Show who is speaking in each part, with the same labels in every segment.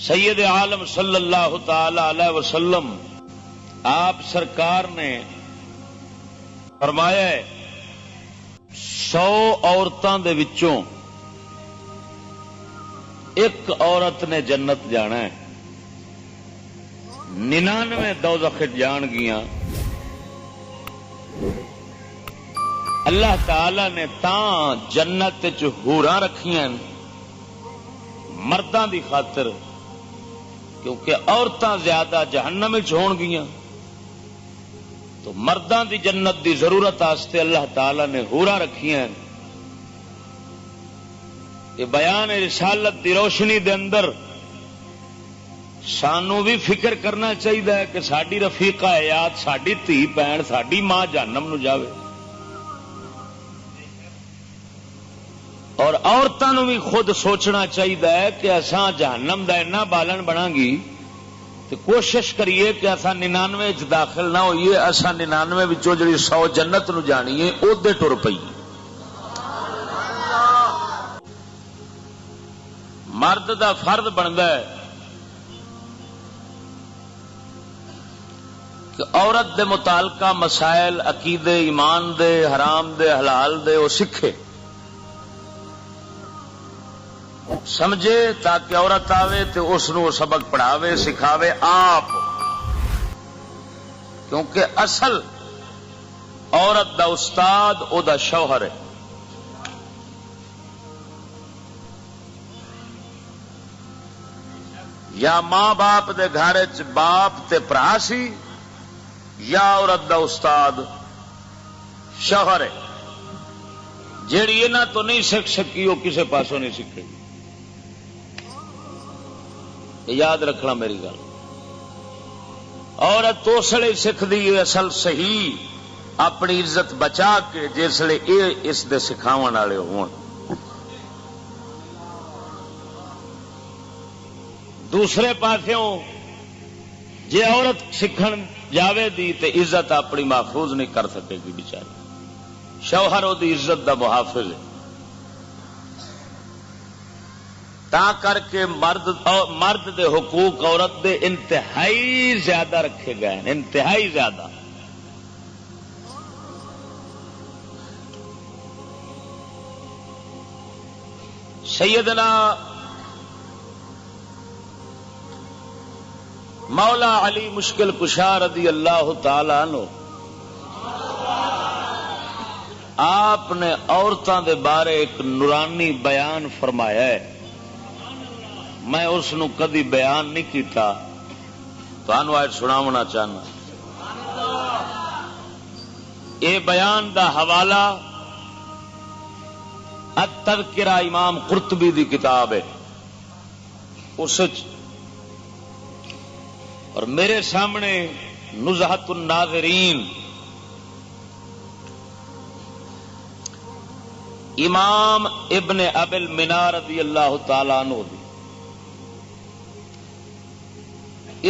Speaker 1: سید عالم صلی اللہ تعالی علیہ وسلم آپ سرکار نے فرمایا ہے 100 عورتوں دے وچوں ایک عورت نے جنت جانا ہے، 99 دوزخ جان گیاں۔ اللہ تعالی نے تاں جنت چ حوراں رکھیاں مرداں دی خاطر، کیونکہ عورتاں زیادہ جہنم وچ ہون گیاں، تو مرداں دی جنت دی ضرورت واسطے اللہ تعالی نے حوراں رکھیاں۔ یہ بیان رسالت دی روشنی دے اندر سانو بھی فکر کرنا چاہیے کہ ساری رفیقہ حیات، ساری دھی بہن، ساری ماں جہنم نو جاوے، اور عورتوں بھی خود سوچنا چاہیے کہ اساں جہنم دا اینا بالن بنا گی تو کوشش کریے کہ اساں 99 چ داخل نہ ہوئیے، اساں 99 وچوں جڑی 100 جنت نو جانی ہے اودے ٹر پئیے۔ مرد دا فرد بنتا ہے کہ عورت دے متعلقہ مسائل عقیدے، ایمان دے، حرام دے، حلال دے وہ سکھے، سمجھے، تاکہ عورت آوے تو اس نو سبق پڑھاوے، سکھاوے آپ، کیونکہ اصل عورت دا استاد او دا شوہر ہے۔ یا ماں باپ دے گھر چ باپ تے بھرا سی، یا عورت دا استاد شوہر ہے۔ جیڑی انہاں تو نہیں سیکھ سکی وہ کسے پاسوں نہیں سیکھے گی، یاد رکھنا میری گل۔ عورت اس لیے سیکھدی ہے اصل صحیح اپنی عزت بچا کے جس لیے یہ اس دے سکھاون والے ہون۔ دوسرے پاسوں جے عورت سکھن جاوے دی تے عزت اپنی محفوظ نہیں کر سکے گی بیچاری، شوہر وہ دی عزت دا محافظ ہے۔ تا کر کے مرد دے حقوق عورت دے انتہائی زیادہ رکھے گئے ہیں، انتہائی زیادہ۔ سیدنا مولا علی مشکل کشا رضی اللہ تعالی عنہ آپ نے عورتوں دے بارے ایک نورانی بیان فرمایا ہے، میں اس نو کدی بیان نہیں کیتا، تانوں آج سناونا چاہنا۔ اے بیان دا حوالہ التذکرہ امام قرطبی دی کتاب ہے، اس اور میرے سامنے نزہۃ الناظرین امام ابن ابی المنار رضی اللہ تعالی عنہ دی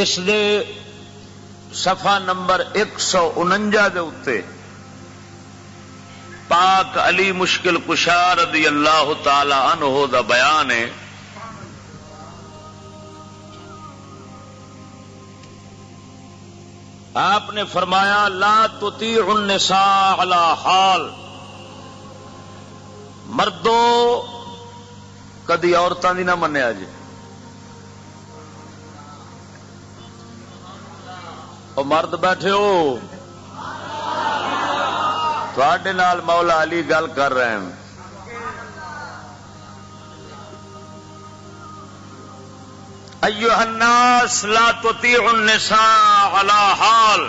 Speaker 1: اس دے صفحہ نمبر 149 دے اتے پاک علی مشکل کشا رضی اللہ تعالی عنہ دا بیان ہے۔ آپ نے فرمایا لا تطیع النساء علی حال، مردو کدی عورتاں دی نہ منیا جی۔ او مرد بیٹھے ہو، تواڈے نال مولا علی گل کر رہے ہیں۔ ایھا الناس لا تطیعوا النساء علی حال،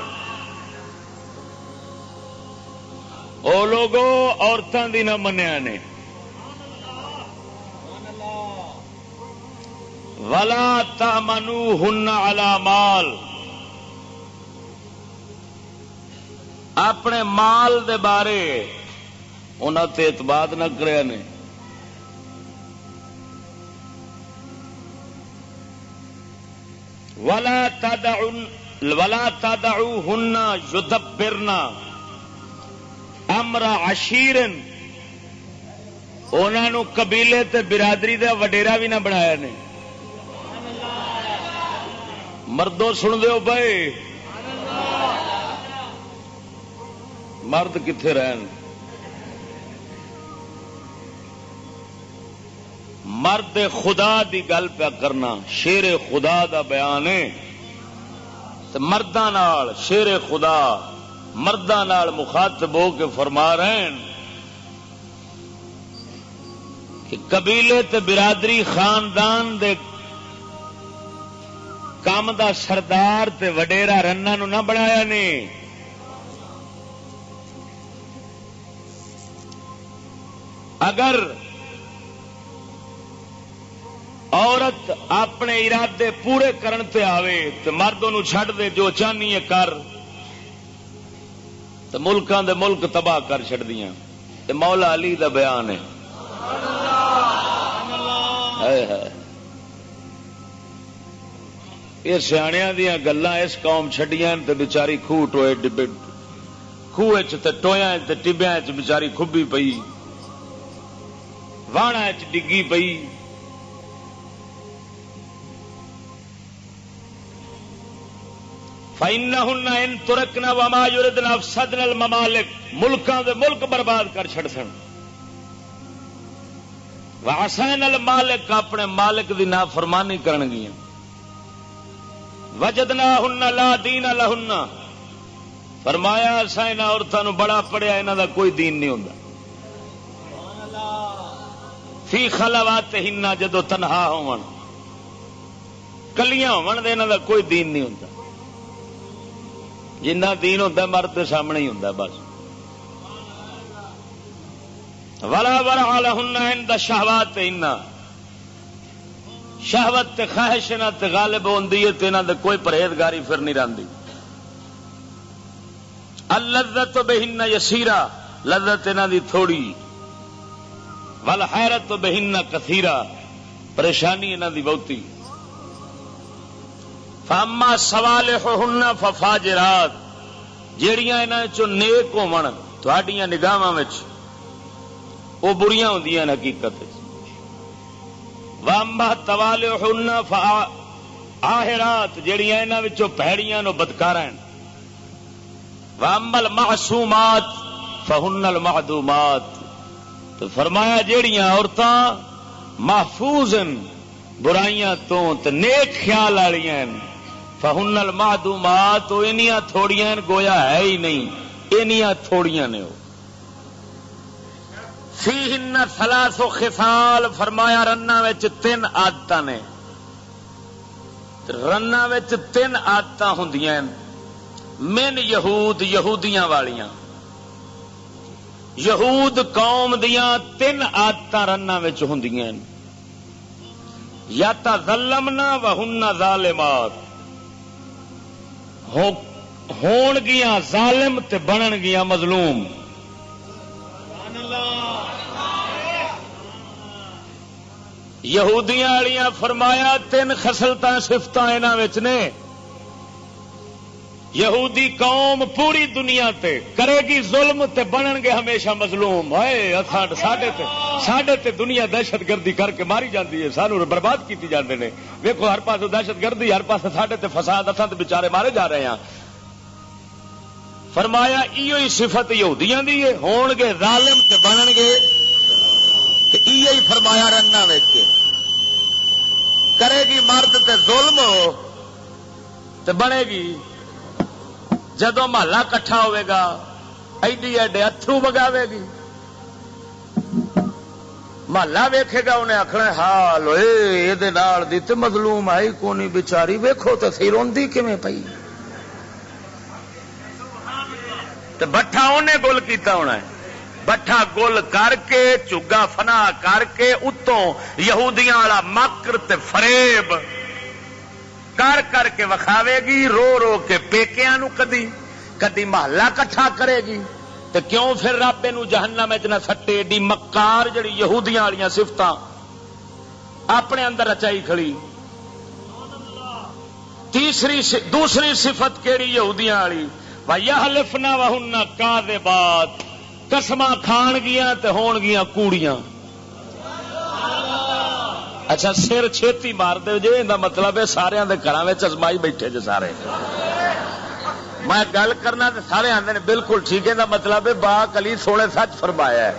Speaker 1: او لوگو عورتاں دی نہ منیا نے، ولا تامنوہن علی مال، اپنے مال دے بارے انہاں تے اعتماد نہ کریا نے۔ ولا تدعوهن يدبرن امر عشیر، انہاں نو قبیلے تے برادری دا وڈیرا بھی نہ بنایا نے۔ مردوں سن دیو بھائی، مرد کتنے رہن؟ مرد خدا دی گل پہ کرنا، شیر خدا دا بیان ہے، مرداں نال شیر خدا مرداں نال مخاطب ہو کے فرما رہے ہیں کہ قبیلے تے برادری خاندان دے کام دا سردار تے وڈیرا رنا نو نہ بنایا نے، اگر عورت اپنے ارادے پورے کرن تے آوے تو مرد انہوں چھڈ دے، جو چاہنی ہے کر، تو ملکاں دے ملک تباہ کر چھڑ دیاں۔ تے مولا علی دا بیان ہے، یہ سیاںیاں دیاں گلاں اس قوم چھڈیاں تے بیچاری خوہ ٹوئے ڈبے، خوہ تے ٹویاں تے ٹبیاں چ بیچاری کھبی پئی، واہنا چ ڈگی پئی۔ فَإِنَّهُنَّ إِن تُرَكْنَ وَمَا يُرِدْنَ أَفْسَدْنَ الْمَمَالِكَ، ملکاں دے ملک برباد کر چھڑ سن، وَعَصَيْنَ الْمَالِكَ، اپنے مالک دی نافرمانی کرن گیاں، وَجَدْنَاهُنَّ لَا دِينَ لَهُنَّ، فرمایا اساں انہاں عورتاں نو بڑا پڑھیا، انہاں دا کوئی دین نہیں ہوندا، فی خلواتہن، جدو تنہا ہون کلیاں ہون دے انہاں دا کوئی دین نہیں ہوندا، جنہ دین ہوتا مرد کے سامنے ہی ہوتا بس۔ ولا ورع لهن عند شهواتهن، شہوت تے خواہش نہ تے غالب ہوندی ہے تے انہاں دے کوئی پرہیزگاری پھر نہیں رہندی۔ اللذت بہن یسیرا، لذت انہاں دی تھوڑی، والحیرت بہن کثیرا، پریشانی انہاں دی بہتی۔ فاما صوالحهن ففاجرات، جیڑیاں انہاں چوں نیک ہون تہاڈیاں نگاہاں وچ او بریاں ہوندیاں حقیقت وچ۔ واما توالحهن فآہرات، جیڑیاں انہاں وچوں بھڑیاں نو بدکاراں۔ واما المعصومات فہن المعدومات، تو فرمایا جیڑیاں عورتاں محفوظ ہیں برائیاں تو تے نیک خیال والیاں ہیں، فہن المعدومات، وہ انیاں تھوڑیاں گویا ہے ہی نہیں، انیاں تھوڑیاں نے۔ فیہن ثلاث خصال، فرمایا رنا وچ تین عادتاں نے، رنا وچ تین عادتاں ہوندیاں ہیں، من یہود، یہودیاں والیاں، یہود قوم دیاں تین عادتاں رنا وچ ہوندیاں ہیں، یا تظلمنا وہن ظالمات، ہون گیاں ظالم تے بنن گیاں مظلوم۔ یہودیاں والیاں فرمایا تین خصلتاں صفتاں انہاں وچ نے، یہودی قوم پوری دنیا تے کرے گی ظلم تے بنن گے ہمیشہ مظلوم۔ ہائے ساڈے تے دنیا دہشت گردی کر کے ماری جاندی ہے، سانو برباد کیتی جاندے نے، ویکھو ہر پاسے دہشت گردی، ہر پاسے ساڈے تے فساد، اساں تے بیچارے مارے جا رہے ہیں۔ فرمایا ایو ہی صفت یہودیاں دی ہے، ہون گے ظالم تے بنن گے، تے ایو ہی فرمایا رنا وچ کرے گی مرد تے ظلم تے بنے گی، جدو محلہ کٹھا ہوئے گا ایڈی ایڈے اتھرو بگاوے گی، محلہ ویکھے گا انہیں آخنا حال ہوئے یہ نال دی تے مظلوم آئی کونی بیچاری، ویکھو تے سی روندی کیویں پئی، تے بٹھا انہیں گل کیتا ہونا ہے، بٹھا گل کر کے چگا فنا کر کے اتوں یہودیاں والا مکر تے فریب کر کر کے وکھاوے گی، رو رو کے پیکیاں نو کدی کدی محلہ کٹھا کرے گی، تے کیوں پھر رب نو جہنم وچ نہ سٹے؟ ایڈی مکار جڑی یہودیاں والیاں صفتاں اپنے اندر رچائی کھڑی۔ دوسری صفت کیڑی یہودیاں والی؟ وَيَحْلِفْنَ وَهُنَّ كَاذِبَاتٌ، قسماں کھان گیاں تے ہون گیاں کوڑیاں۔ اچھا سر چھتی مار دے جی، یہ مطلب ہے سارے گھروں میں ازمائی بیٹھے جی سارے. میں گل کرنا تو سارے آتے ہیں بالکل ٹھیک ہے، مطلب ہے باق علی سونے سچ فرمایا ہے.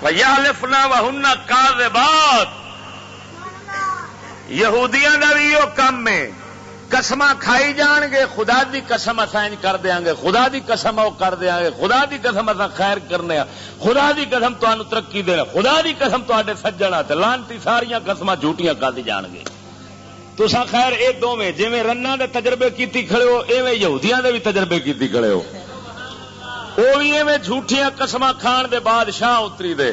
Speaker 1: وَيَحْلِفْنَا وَهُنَّ كَاذِبَاتٌ، یہودیاں دا بھی یہ کم ہے، قسم کھائی جان گے، خدا دی قسم اسائیں کر دیاں گے، خدا دی قسم وہ کر دیاں گے، خدا دی قسم اساں خیر کرنے ہاں، خدا دی قسم تانوں ترقی دینا، خدا دی قسم تواڈے سجنا تے لعنتی ساریاں قسماں جھوٹیاں کر دی جان گے. تساں خیر اے دوویں جویں رناں دے تجربے کیتی کھڑے ہو، ایویں یہودیاں دے بھی تجربے کیتی کھڑے ہو. وہ بھی ایویں جھوٹیاں قسماں کھان دے بادشاہ اتری دے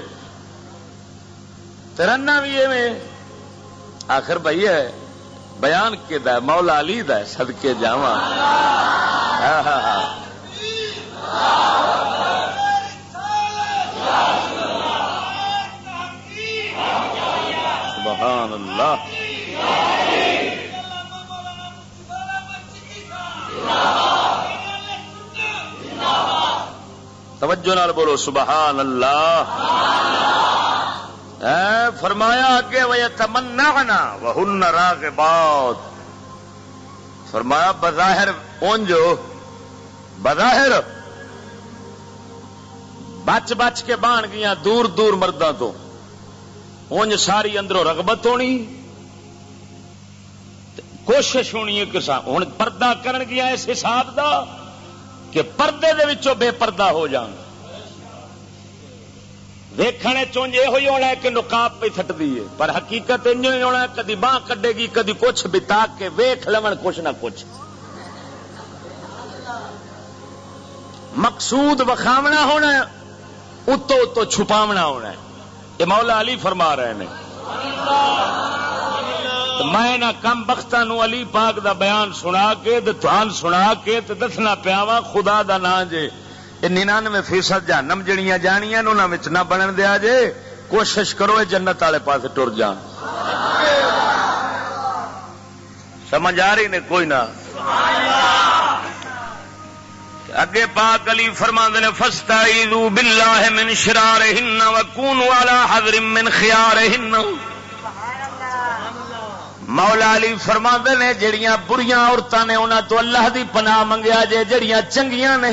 Speaker 1: تے رناں بھی ایویں. آخر بھائی ہے بیان کے دا مولا علی دا صدقے جاواں. سبحان اللہ. توجہ نال بولو سبحان اللہ. فرمایا کہ وَيَتَمَنَّعْنَا وَهُنَّ رَاغِبَاتٌ، فرمایا بظاہر اونجو بظاہر بچ بچ کے بان گیا دور دور مردوں تو، اونج ساری اندروں رغبت ہونی، کوشش ہونی ہے کہ ہن پردہ کرن گیا اس حساب دا کہ پردے دے وچوں بے پردہ ہو جان. ویکھنے چونج یہ ہوئی ہونا ہے کہ نقاب پہ تھٹ دیے، پر حقیقت انجو ہی ہونا ہے کدی باں کڈے گی کدی کچھ بتا کے ویکھ لون کچھ نہ کچھ. مقصود وکھاونا ہونا ہے، اتو اتو چھپاونا ہونا ہے. یہ مولا علی فرما رہے ہیں. میں نہ کم بختاں نو علی پاک دا بیان سنا کے تھان سنا کے تے دسنا پیا وا خدا دا نام جے 99% جہنم جڑیاں جانیاں انہاں وچ نہ بنن دیا جے. کوشش کرو اے جنت والے پاسے ٹر جان. سمجھ آ رہی نے کوئی نہ. اگے پاک علی فرماندے نے فاستعیذوا باللہ من شرارہن وکونوا علی حذر من خیارہن. مولا علی فرماندے نے جڑیاں بریاں عورتاں نے انہاں تو اللہ دی پناہ منگیا جے، جڑیاں چنگیاں نے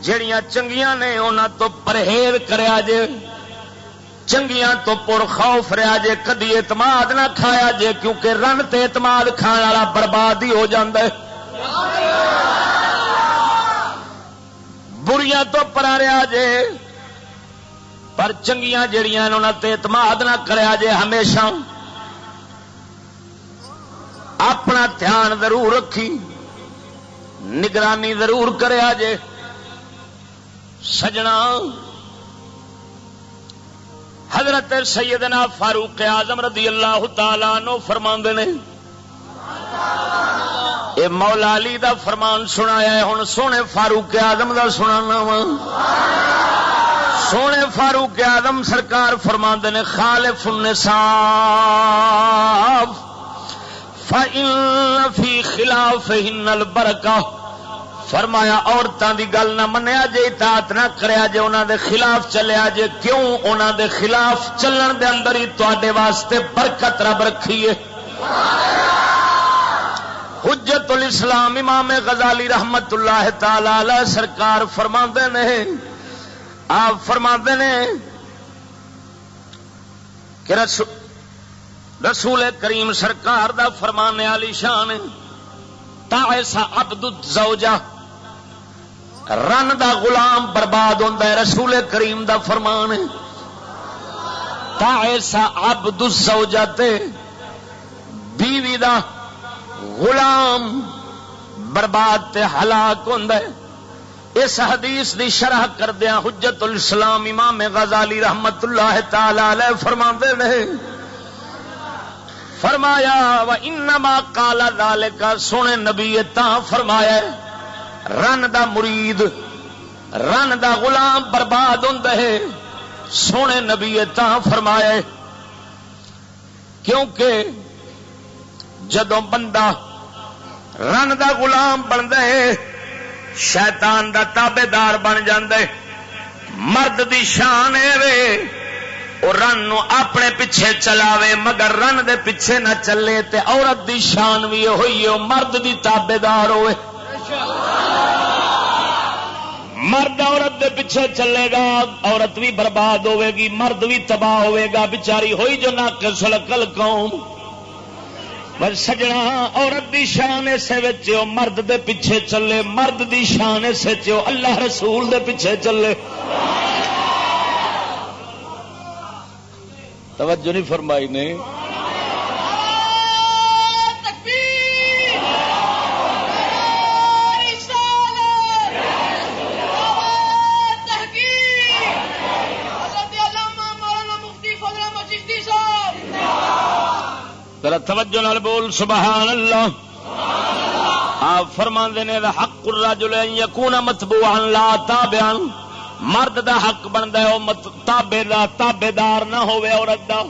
Speaker 1: جڑیاں چنگیاں نے انہاں تو پرہیز کریا جے، چنگیاں تو پر خوف رہا جے، کدی اعتماد نہ کھایا جے، کیونکہ رن تے اعتماد کھان والا برباد ہی ہو جاندا ہے. بریاں تو پرا رہا جے، پر چنگیاں جڑیاں انہاں تے اعتماد نہ کریا جے. ہمیشہ اپنا دھیان ضرور رکھی، نگرانی ضرور کریا جے. سجنا حضرت سیدنا فاروق اعظم رضی اللہ تعالی عنہ فرماندے نے، اے مولا علی دا فرمان سنایا ہے، ہن سونے فاروق اعظم دا سنانا وا. سونے فاروق اعظم سرکار فرماندے نے خالف النساء فإن فی خلافہن البرکہ. فرمایا عورتاں دی گل نہ منیا جے، اطاعت نہ کریا جے، انہاں دے خلاف چلیا جے. کیوں؟ انہاں دے خلاف چلن دے اندر ہی تواڈے واسطے برکت رب رکھی ہے. حجت الاسلام امام غزالی رحمت اللہ تعالی علیہ سرکار فرماندے نے، آپ فرماندے نے کہ رسول کریم سرکار دا فرمان علی شان تعس عبد الزوجہ، رن دا غلام برباد ہوندا ہے. رسول کریم دا فرمان ہے تعس عبد الزوجہ تے بیوی دا غلام برباد تے ہلاک ہوندا ہے. اس حدیث دی شرح کردیاں حجت الاسلام امام غزالی رحمت اللہ تعالی علیہ فرماندے نے، فرمایا وَإِنَّمَا قَالَ ذَلِكَ، سونے نبی تاں فرمایا رن دا مرید رن دا غلام برباد ہوندا ہے. سونے نبی تاں فرمایا کیونکہ جدوں بندہ رن دا غلام بندا ہے شیطان دا تابے دار بن جاندے. مرد دی شان اے وے او رن نو اپنے پیچھے چلاوے مگر رن دے پیچھے نہ چلے. تے عورت دی شان بھی ہوئی او مرد دی تابے دار ہوئے. مرد عورت دے پیچھے چلے گا عورت بھی برباد ہوے گی مرد بھی تباہ ہوے گا. بیچاری ہوئی جو ناقص العقل قوم. پر سجنا عورت دی شان اسے وچ او مرد دے پیچھے چلے مرد دی شان اسے وچ او اللہ رسول دے پیچھے چلے. توجہ نہیں فرمائی نے. ذرا توجہ نال بول سبحان اللہ. آپ فرماندے نے حق الرجل ان یکون متبوعا لا تابعا. مرد دا حق بندا ہے او تابے دار نہ ہوے عورت دا.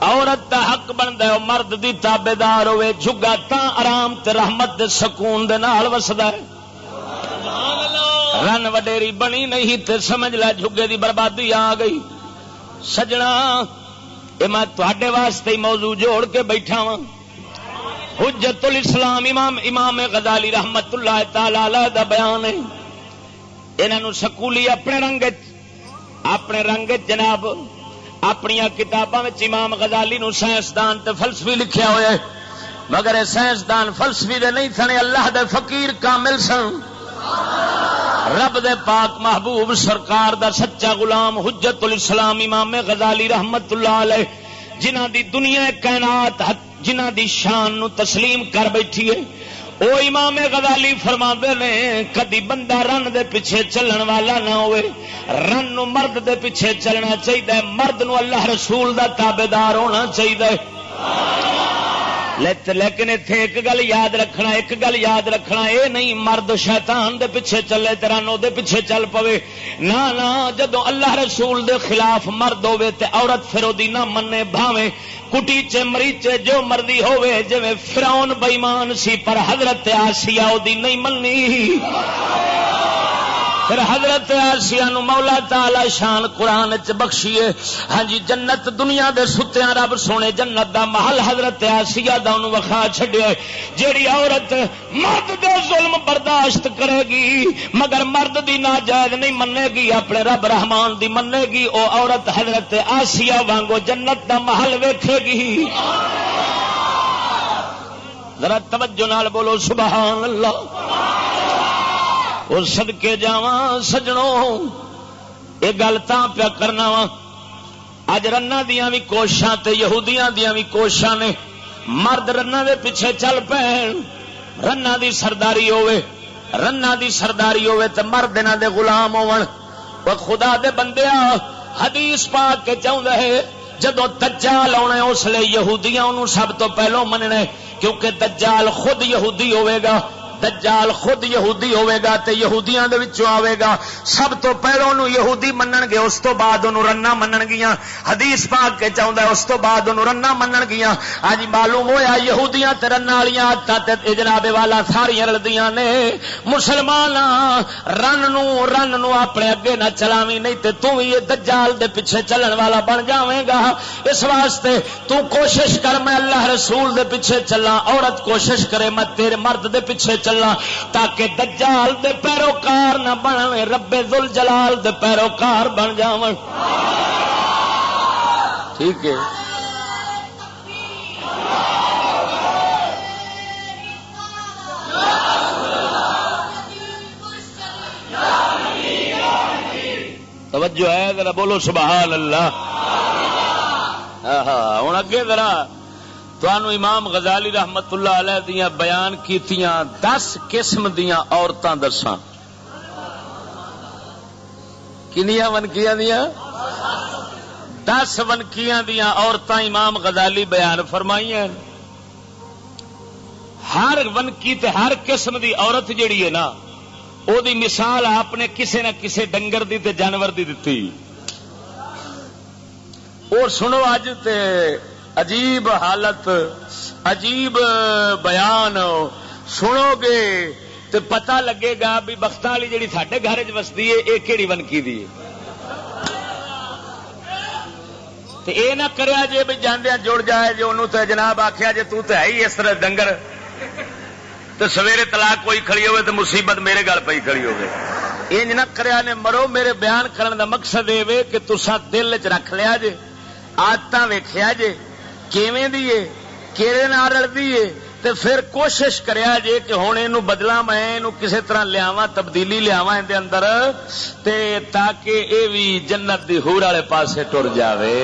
Speaker 1: عورت دا حق بندا ہے او مرد دی تابے دار ہوے. جھگا تاں آرام تے رحمت دے سکون دے نال وسدا ہے. رن وڈیری بنی نہیں تے سمجھ لے جھگے دی بربادی آ گئی. سجنا اے میں تواڈے واسطے ہی موضوع جوڑ کے بیٹھا ہاں. حجت الاسلام امام غزالی رحمت اللہ تعالی علیہ دا بیان ہے. انہاں نو سکولی اپنے رنگ جناب اپنی کتاباں وچ امام غزالی نو سائنسدان تے فلسفی لکھیا ہوا ہے. مگر اے سائنسدان فلسفی دے نہیں سن اللہ دے فقیر کامل سن. رب دے پاک محبوب سرکار دا سچا غلام حجت الاسلام امام غزالی رحمت اللہ علیہ جنہ دی دنیا کائنات جنہ دی شان نو تسلیم کر بیٹھی ہے. او امام غزالی فرماندے نے کدی بندہ رن دے پیچھے چلن والا نہ ہوئے. رن نو مرد دے پیچھے چلنا چاہیے. مرد نو اللہ رسول دا تابعدار ہونا چاہیے. لیکن اتنے ایک گل یاد رکھنا اے نہیں مرد شیطان دے پیچھے چلے تیرا نو دے پیچھے چل پوے. نہ جدو اللہ رسول دے خلاف مرد ہوے تے عورت پھر دی نہ منے بھاویں کٹیچے مریچے جو مرضی ہوے. جویں فرعون بے ایمان سی پر حضرت آسیہ او دی نہیں مننی. پھر حضرت آسیہ نو مولا تعالی شان قرآن چ بخشیے. ہاں جی جنت دنیا دے ستیاں رب سونے جنت دا محل حضرت آسیہ دا انہوں وکھا چھڈیا. جیڑی عورت مرد دے ظلم برداشت کرے گی مگر مرد دی ناجائز نہیں منے گی اپنے رب رحمان دی منے گی او عورت حضرت آسیہ وانگو جنت دا محل ویکھے گی. ذرا توجہ نال بولو سبحان اللہ. اور صدقے جاواں سجنوں یہ گل تاں پیا کرنا وا. اج رنا دیاں بھی کوششاں تے یہودیاں دیاں بھی کوششاں نے. مرد رنا دے پیچھے چل پین رنا دی سرداری ہوے تے مرد انہاں دے غلام ہون. او خدا دے بندیا حدیث پاک کے چاہندا ہے جدو دجال آنا اس لیے یہودیاں انہوں سب تو پہلو مننا کیونکہ دجال خود یہودی ہوئے گا. دجال خود یہودی ہوئے گا تے یہودیاں دے وچوں آوے گا. سب تو پہلو انہوں یہودی منن گے اس تو بعد انہوں رنا منن گیاں. حدیث پاک کے چاہندا ہے اس تو بعد انہوں رنا منن گیاں. اج معلوم ہویا یہودیاں تے رن والیاں عادتاں تے جناب والا ساریاں رلدیاں نے. مسلمان رن نو اپنے اگے نہ چلاویں نہیں تے تو یہ دجال دے پیچھے چلن والا بن جاویں گا. اس واسطے تو کوشش کر میں اللہ رسول دے پیچھے چلاں. عورت کوشش کرے میں تیرے مرد دے پیچھے چلنا تاکہ دجال دے پیروکار نہ بنویں رب ذل جلال دے پیروکار بن جاون. ٹھیک ہے توجہ ہے ذرا بولو سبحان اللہ. ہاں ہوں اگے ذرا تانوں امام غزالی رحمت اللہ علیہ دیاں بیان کیتیاں 10 قسم دیاں عورتاں دساں. کنیاں ونکیاں دیاں 10 ونکیاں دیاں عورتاں امام غزالی بیان فرمائیاں. ہر ونکی تے ہر قسم دی عورت جیڑی ہے نا او دی مثال آپ نے کسے نہ کسے ڈنگر دی تے جانور دی دتی. اور سنو اج تے عجیب حالت عجیب بیان سنو گے تو پتہ لگے گا بھی بختاں والی جڑی ساڈے گھر وچ وسدی ہے یہ کہڑی ونکی دی ہے. تے اے نہ کریا جے بھی جاندیاں جڑ جائے جے انہوں تے جناب آکھیا جے تو تے ہے ہی اس طرح ڈنگر تے سویرے طلاق کوئی کھڑی ہوئے تے مصیبت میرے گل پئی کھڑی ہوئے. انج نہ کریا نے مرو. میرے بیان کرن دا مقصد اے وے کہ تساں دل وچ رکھ لیا جے عادتاں ویکھیا جے کیویں دی اے کیڑے نال رلدی اے تے پھر کوشش کریا جے کہ ہن اینو بدلاں میں اینو کسے طرح لیاواں تبدیلی لیاواں ایں دے اندر تے تاکہ اے وی جنت دی حور والے پاسے ٹر جاوے.